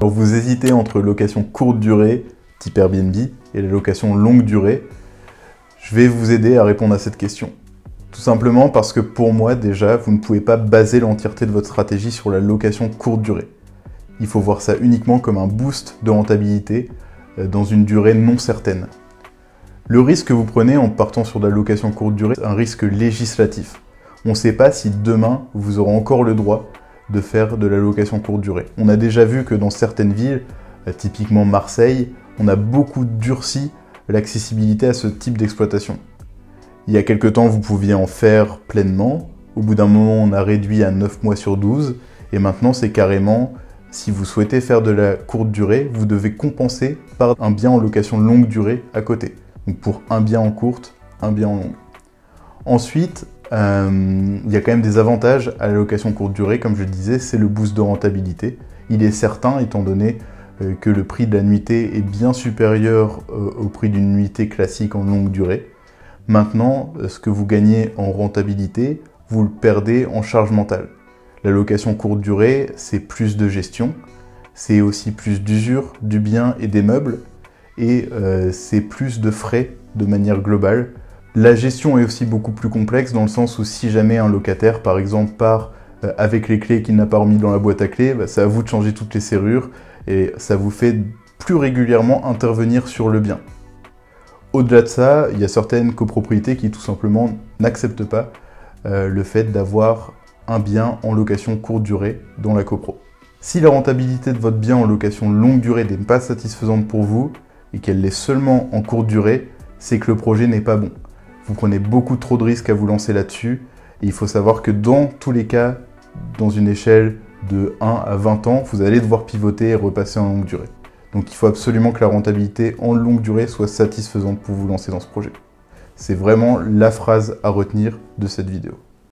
Alors vous hésitez entre location courte durée, type Airbnb, et la location longue durée. Je vais vous aider à répondre à cette question. Tout simplement parce que pour moi, déjà, vous ne pouvez pas baser l'entièreté de votre stratégie sur la location courte durée. Il faut voir ça uniquement comme un boost de rentabilité dans une durée non certaine. Le risque que vous prenez en partant sur de la location courte durée, c'est un risque législatif. On ne sait pas si demain, vous aurez encore le droit de faire de la location courte durée. On a déjà vu que dans certaines villes, typiquement Marseille, on a beaucoup durci l'accessibilité à ce type d'exploitation. Il y a quelques temps, vous pouviez en faire pleinement. Au bout d'un moment, on a réduit à 9 mois sur 12. Et maintenant, c'est carrément, si vous souhaitez faire de la courte durée, vous devez compenser par un bien en location longue durée à côté. Donc pour un bien en courte, un bien en longue. Ensuite, il y a quand même des avantages à la location courte durée. Comme je le disais, c'est le boost de rentabilité. Il est certain, étant donné que le prix de la nuitée est bien supérieur au prix d'une nuitée classique en longue durée. Maintenant, ce que vous gagnez en rentabilité, vous le perdez en charge mentale. La location courte durée, c'est plus de gestion, c'est aussi plus d'usure du bien et des meubles, et c'est plus de frais de manière globale. La gestion est aussi beaucoup plus complexe dans le sens où si jamais un locataire, par exemple, part avec les clés qu'il n'a pas remis dans la boîte à clés, c'est à vous de changer toutes les serrures et ça vous fait plus régulièrement intervenir sur le bien. Au-delà de ça, il y a certaines copropriétés qui tout simplement n'acceptent pas le fait d'avoir un bien en location courte durée dans la copro. Si la rentabilité de votre bien en location longue durée n'est pas satisfaisante pour vous et qu'elle l'est seulement en courte durée, c'est que le projet n'est pas bon. Vous prenez beaucoup trop de risques à vous lancer là-dessus et il faut savoir que dans tous les cas, dans une échelle de 1 à 20 ans, vous allez devoir pivoter et repasser en longue durée. Donc il faut absolument que la rentabilité en longue durée soit satisfaisante pour vous lancer dans ce projet. C'est vraiment la phrase à retenir de cette vidéo.